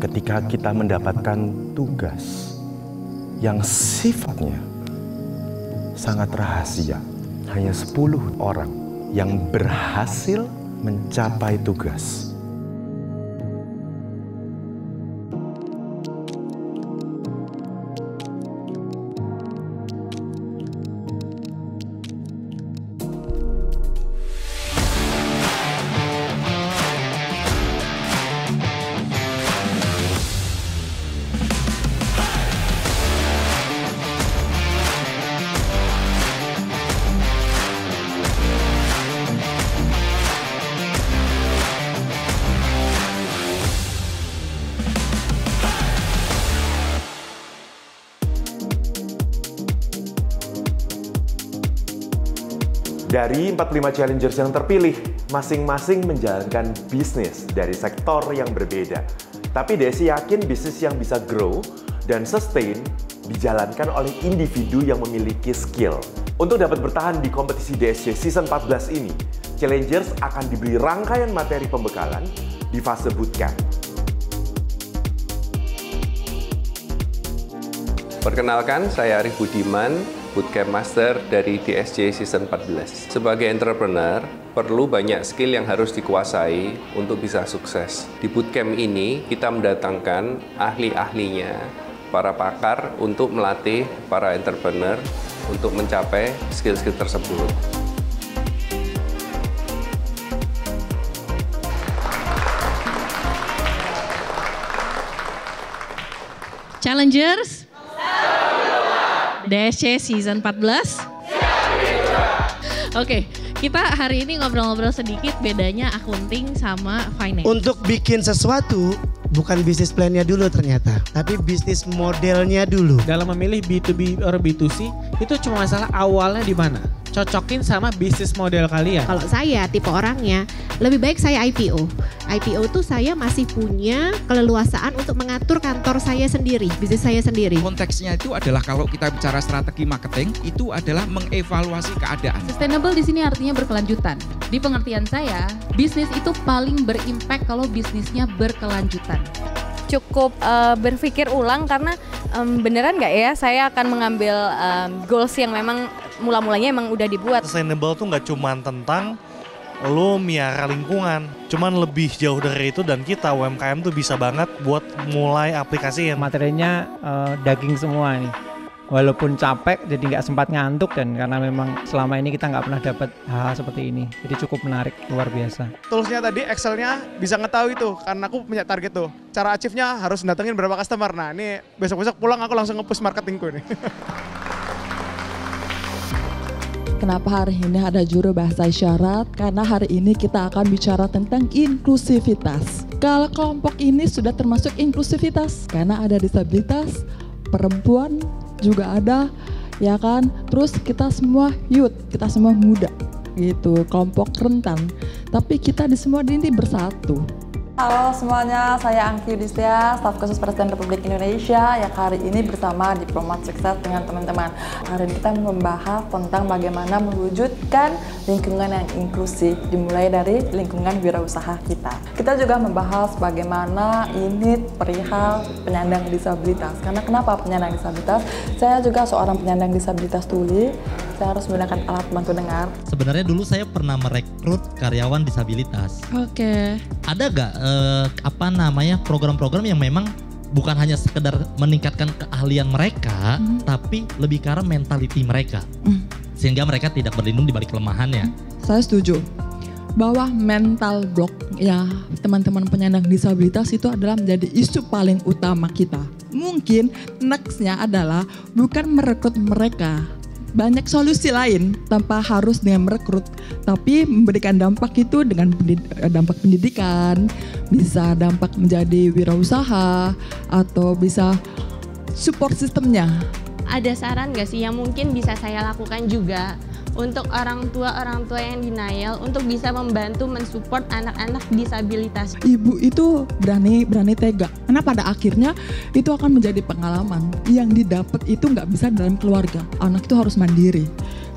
ketika kita mendapatkan tugas yang sifatnya sangat rahasia. Hanya 10 orang yang berhasil mencapai tugas. Dari 45 challengers yang terpilih, masing-masing menjalankan bisnis dari sektor yang berbeda. Tapi Desi yakin bisnis yang bisa grow dan sustain dijalankan oleh individu yang memiliki skill. Untuk dapat bertahan di kompetisi DSC Season 14 ini, challengers akan diberi rangkaian materi pembekalan di fase bootcamp. Perkenalkan, saya Arif Budiman, Bootcamp Master dari DSC Season 14. Sebagai entrepreneur, perlu banyak skill yang harus dikuasai untuk bisa sukses. Di bootcamp ini, kita mendatangkan ahli-ahlinya, para pakar untuk melatih para entrepreneur untuk mencapai skill-skill tersebut. Challengers, DSC Season 14. Oke, kita hari ini ngobrol-ngobrol sedikit bedanya accounting sama finance. Untuk bikin sesuatu, bukan bisnis plan-nya dulu ternyata, tapi bisnis modelnya dulu. Dalam memilih B2B or B2C, itu cuma masalah awalnya di mana? Cocokin sama bisnis model kalian. Kalau saya tipe orangnya, lebih baik saya IPO. IPO tuh saya masih punya keleluasaan untuk mengatur kantor saya sendiri, bisnis saya sendiri. Konteksnya itu adalah kalau kita bicara strategi marketing, itu adalah mengevaluasi keadaan. Sustainable di sini artinya berkelanjutan. Di pengertian saya, bisnis itu paling berimpact kalau bisnisnya berkelanjutan. Cukup berpikir ulang karena beneran nggak ya saya akan mengambil goals yang memang mula-mulanya emang udah dibuat. Sustainable tuh nggak cuma tentang lo miara lingkungan, cuman lebih jauh dari itu, dan kita UMKM tuh bisa banget buat mulai aplikasiin. Materinya daging semua nih. Walaupun capek jadi nggak sempat ngantuk, dan karena memang selama ini kita nggak pernah dapat hal seperti ini. Jadi cukup menarik, luar biasa. Toolsnya tadi, Excelnya bisa ngetahui tuh, karena aku punya target tuh. Cara achieve-nya harus datengin berapa customer. Nah ini besok-besok pulang aku langsung nge-push marketingku nih. Kenapa hari ini ada juru bahasa isyarat? Karena hari ini kita akan bicara tentang inklusivitas. Kalau kelompok ini sudah termasuk inklusivitas, karena ada disabilitas, perempuan juga ada, ya kan? Terus kita semua youth, kita semua muda, gitu, kelompok rentan. Tapi kita di semua ini bersatu. Halo semuanya, saya Angki Yudhistia, staf khusus Presiden Republik Indonesia. Ya hari ini bersama Diplomat Sukses dengan teman-teman. Hari ini kita membahas tentang bagaimana mewujudkan lingkungan yang inklusif, dimulai dari lingkungan wirausaha kita. Kita juga membahas bagaimana ini perihal penyandang disabilitas. Karena kenapa penyandang disabilitas? Saya juga seorang penyandang disabilitas tuli. Saya harus menggunakan alat bantu dengar. Sebenarnya dulu saya pernah merekrut karyawan disabilitas. Oke. Ada gak program-program yang memang bukan hanya sekedar meningkatkan keahlian mereka, tapi lebih ke arah mentality mereka, sehingga mereka tidak berlindung di balik kelemahannya. Saya setuju bahwa mental block ya teman-teman penyandang disabilitas itu adalah menjadi isu paling utama kita. Mungkin nextnya adalah bukan merekrut mereka. Banyak solusi lain tanpa harus dengan merekrut, tapi memberikan dampak itu dengan dampak pendidikan, bisa dampak menjadi wirausaha, atau bisa support sistemnya. Ada saran nggak sih yang mungkin bisa saya lakukan juga untuk orang tua yang denial untuk bisa membantu mensupport anak-anak disabilitas. Ibu itu berani tega, karena pada akhirnya itu akan menjadi pengalaman yang didapat itu nggak bisa dalam keluarga. Anak itu harus mandiri.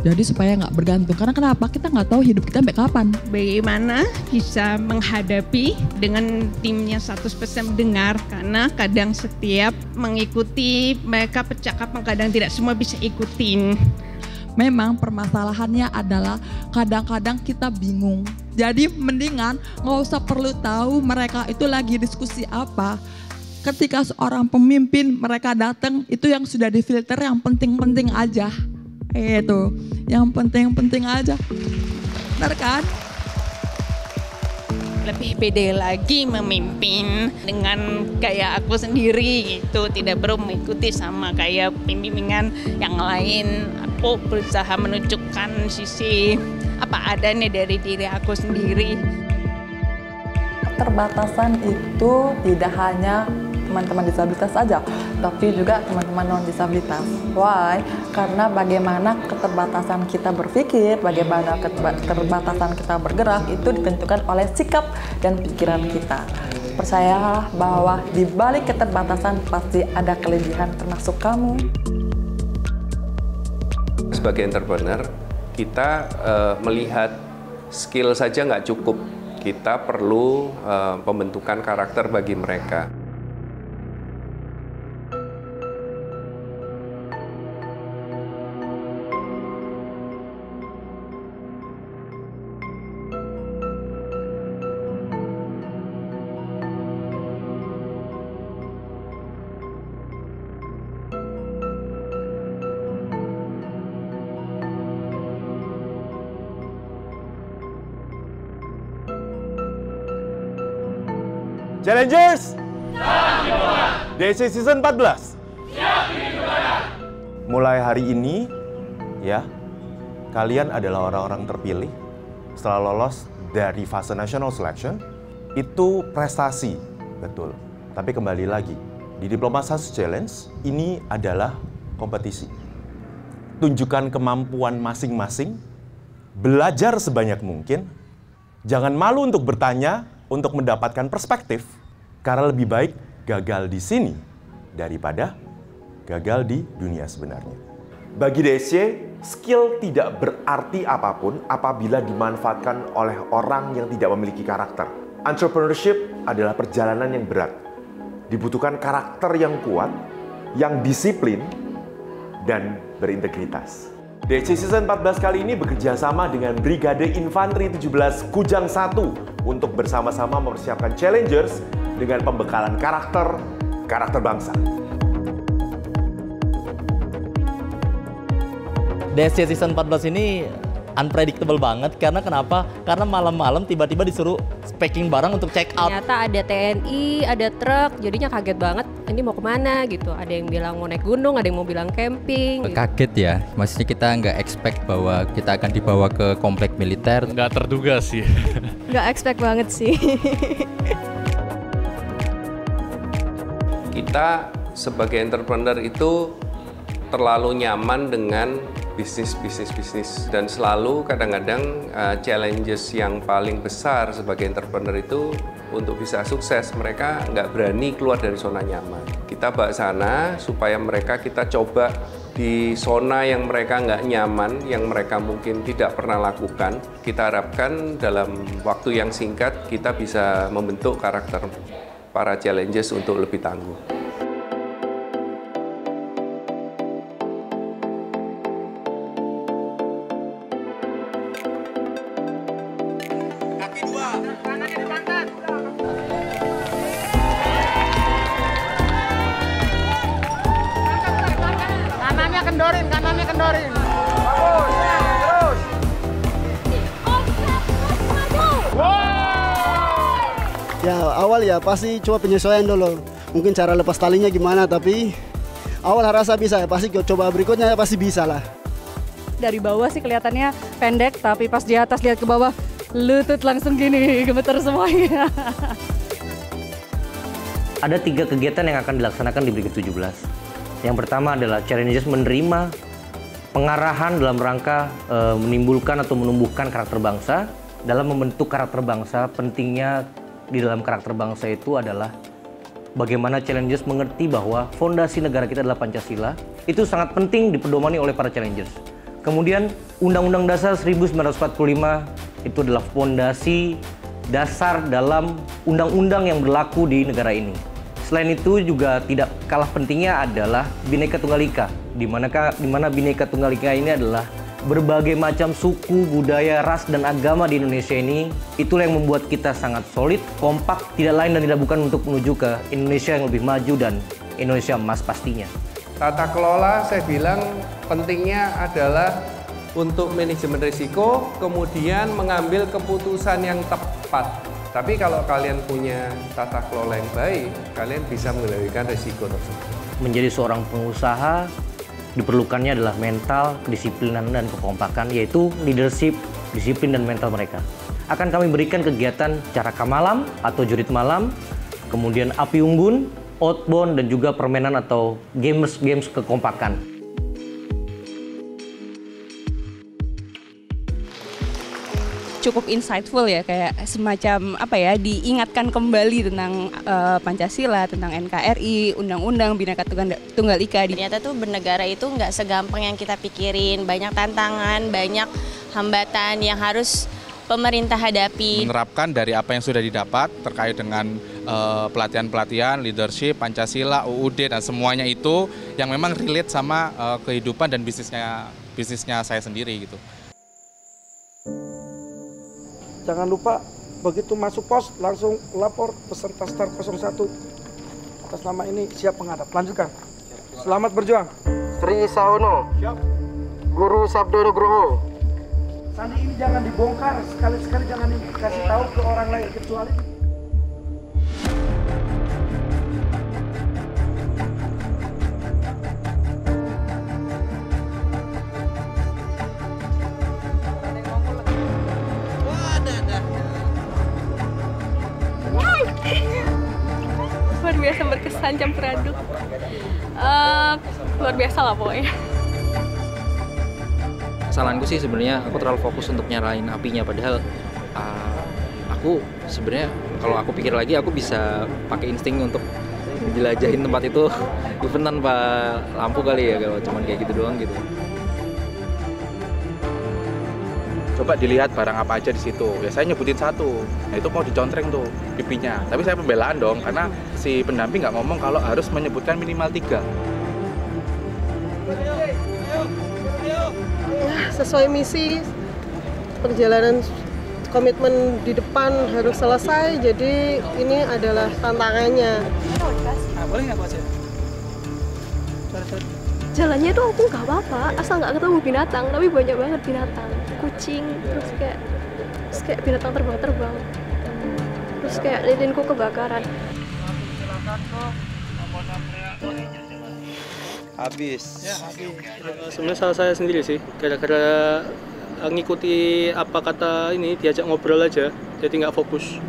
Jadi supaya nggak bergantung, karena kenapa? Kita nggak tahu hidup kita sampai kapan. Bagaimana bisa menghadapi dengan timnya 100% mendengar, karena kadang setiap mengikuti mereka percakapan kadang tidak semua bisa ikutin. Memang permasalahannya adalah kadang-kadang kita bingung. Jadi mendingan nggak usah perlu tahu mereka itu lagi diskusi apa. Ketika seorang pemimpin mereka datang itu yang sudah difilter yang penting-penting aja. Itu yang penting-penting aja. Benar kan? Lebih pede lagi memimpin dengan kayak aku sendiri gitu, tidak perlu mengikuti sama kayak pimpinan yang lain. Aku berusaha menunjukkan sisi apa adanya dari diri aku sendiri. Keterbatasan itu tidak hanya teman-teman disabilitas saja, tapi juga teman-teman non-disabilitas. Why? Karena bagaimana keterbatasan kita berpikir, bagaimana keterbatasan kita bergerak, itu ditentukan oleh sikap dan pikiran kita. Percayalah bahwa di balik keterbatasan pasti ada kelebihan termasuk kamu. Sebagai entrepreneur, kita melihat skill saja nggak cukup. Kita perlu pembentukan karakter bagi mereka. Challengers, DC Season 14. Mulai hari ini, ya, kalian adalah orang-orang terpilih setelah lolos dari fase National Selection. Itu prestasi, betul. Tapi kembali lagi, di Diploma Sukses Challenge ini adalah kompetisi. Tunjukkan kemampuan masing-masing, belajar sebanyak mungkin, jangan malu untuk bertanya, untuk mendapatkan perspektif, karena lebih baik gagal di sini daripada gagal di dunia sebenarnya. Bagi DSC, skill tidak berarti apapun apabila dimanfaatkan oleh orang yang tidak memiliki karakter. Entrepreneurship adalah perjalanan yang berat. Dibutuhkan karakter yang kuat, yang disiplin, dan berintegritas. DC Season 14 kali ini bekerja sama dengan Brigade Infanteri 17 Kujang 1 untuk bersama-sama mempersiapkan challengers dengan pembekalan karakter bangsa. DC Season 14 ini unpredictable banget, karena kenapa? Karena malam-malam tiba-tiba disuruh packing barang untuk check out. Ternyata ada TNI, ada truk, jadinya kaget banget. Ini mau kemana gitu? Ada yang bilang mau naik gunung, ada yang mau bilang camping. Kaget ya, maksudnya kita nggak expect bahwa kita akan dibawa ke komplek militer. Nggak terduga sih. Nggak expect banget sih. Kita sebagai entrepreneur itu terlalu nyaman dengan bisnis dan selalu kadang-kadang challenges yang paling besar sebagai entrepreneur itu untuk bisa sukses mereka nggak berani keluar dari zona nyaman. Kita bawa sana supaya mereka kita coba di zona yang mereka nggak nyaman, yang mereka mungkin tidak pernah lakukan. Kita harapkan dalam waktu yang singkat kita bisa membentuk karakter para challenges untuk lebih tangguh. Kanannya kendorin. Bagus. Terus. Ya awal ya pasti coba penyesuaian dulu. Mungkin cara lepas talinya gimana, tapi awal rasa bisa ya, pasti coba berikutnya pasti bisa lah. Dari bawah sih kelihatannya pendek, tapi pas di atas lihat ke bawah, lutut langsung gini, gemeter semuanya. Ada 3 kegiatan yang akan dilaksanakan di Brigade 17. Yang pertama adalah challenges menerima pengarahan dalam rangka menimbulkan atau menumbuhkan karakter bangsa. Dalam membentuk karakter bangsa, pentingnya di dalam karakter bangsa itu adalah bagaimana Challengers mengerti bahwa fondasi negara kita adalah Pancasila. Itu sangat penting dipedomani oleh para Challengers. Kemudian Undang-Undang Dasar 1945 itu adalah fondasi dasar dalam undang-undang yang berlaku di negara ini. Selain itu juga tidak kalah pentingnya adalah Bhinneka Tunggal Ika, di mana Bhinneka Tunggal Ika ini adalah berbagai macam suku, budaya, ras, dan agama di Indonesia ini. Itulah yang membuat kita sangat solid, kompak, tidak lain dan tidak bukan untuk menuju ke Indonesia yang lebih maju dan Indonesia emas pastinya. Tata kelola saya bilang pentingnya adalah untuk manajemen risiko, kemudian mengambil keputusan yang tepat. Tapi kalau kalian punya tata kelola yang baik, kalian bisa mengendalikan risiko tersebut. Menjadi seorang pengusaha, diperlukannya adalah mental, kedisiplinan, dan kekompakan, yaitu leadership, disiplin, dan mental mereka. Akan kami berikan kegiatan Caraka Malam atau Jurit Malam, kemudian Api Unggun, outbound, dan juga permainan atau games kekompakan. Cukup insightful ya, kayak semacam diingatkan kembali tentang Pancasila, tentang NKRI, Undang-Undang Bhinneka Tunggal Ika. Ternyata tuh bernegara itu nggak segampang yang kita pikirin, banyak tantangan, banyak hambatan yang harus pemerintah hadapi. Menerapkan dari apa yang sudah didapat terkait dengan pelatihan-pelatihan, leadership, Pancasila, UUD, dan semuanya itu yang memang relate sama kehidupan dan bisnisnya saya sendiri gitu. Jangan lupa begitu masuk pos langsung lapor peserta start 01. Atas nama ini siap menghadap. Lanjutkan. Selamat berjuang. Sri Saono. Siap. Guru Sabdo Nugroho. Sandi ini jangan dibongkar, sekali-sekali jangan dikasih tahu ke orang lain kecuali luar biasa, berkesan, campur aduk. Luar biasa lah pokoknya. Kesalahanku sih sebenarnya aku terlalu fokus untuk nyalain apinya, padahal aku sebenarnya kalau aku pikir lagi aku bisa pakai insting untuk jelajahin tempat itu even tanpa lampu kali ya, kalau cuman kayak gitu doang gitu. Coba dilihat barang apa aja di situ. Ya saya nyebutin satu. Nah itu mau dicontreng tuh pipinya. Tapi saya pembelaan dong karena si pendamping nggak ngomong kalau harus menyebutkan minimal 3. Sesuai misi, perjalanan komitmen di depan harus selesai. Jadi ini adalah tantangannya. Boleh nggak Pak? Jalannya tuh aku nggak apa-apa, asal nggak ketemu binatang, tapi banyak banget binatang, kucing, terus kayak binatang terbang, terus kayak lilinku kebakaran. Habis. Ya, habis. Sebenarnya salah saya sendiri sih, gara-gara ngikuti apa kata ini, diajak ngobrol aja, jadi nggak fokus.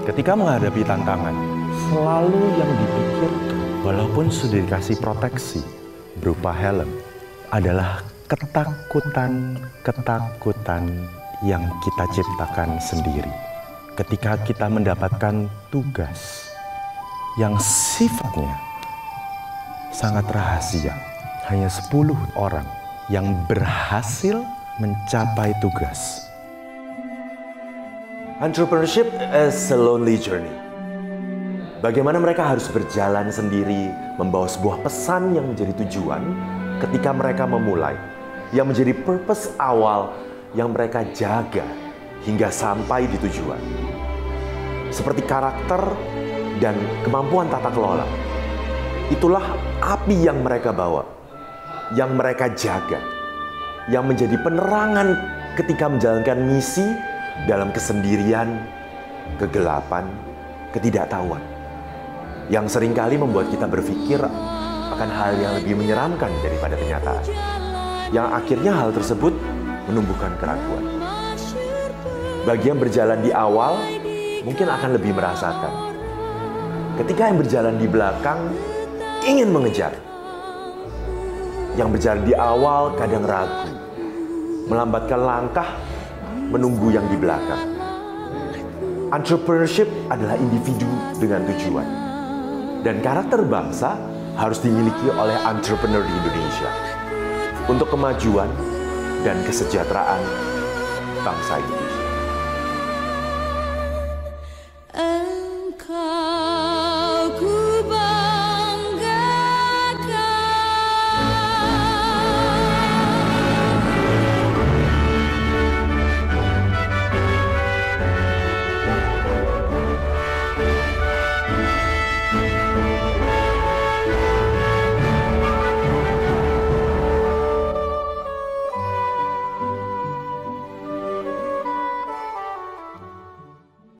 Ketika menghadapi tantangan, selalu yang dipikirkan, walaupun sudah dikasih proteksi berupa helm, adalah ketakutan yang kita ciptakan sendiri. Ketika kita mendapatkan tugas yang sifatnya sangat rahasia, hanya 10 orang yang berhasil mencapai tugas. Entrepreneurship is a lonely journey. Bagaimana mereka harus berjalan sendiri, membawa sebuah pesan yang menjadi tujuan ketika mereka memulai, yang menjadi purpose awal yang mereka jaga hingga sampai di tujuan. Seperti karakter dan kemampuan tata kelola. Itulah api yang mereka bawa, yang mereka jaga, yang menjadi penerangan ketika menjalankan misi dalam kesendirian, kegelapan, ketidaktahuan, yang seringkali membuat kita berpikir akan hal yang lebih menyeramkan daripada kenyataan, yang akhirnya hal tersebut menumbuhkan keraguan. Bagi yang berjalan di awal, mungkin akan lebih merasakan. Ketika yang berjalan di belakang ingin mengejar. Yang berjalan di awal kadang ragu, melambatkan langkah, menunggu yang di belakang. Entrepreneurship adalah individu dengan tujuan. Dan karakter bangsa harus dimiliki oleh entrepreneur di Indonesia untuk kemajuan dan kesejahteraan bangsa ini.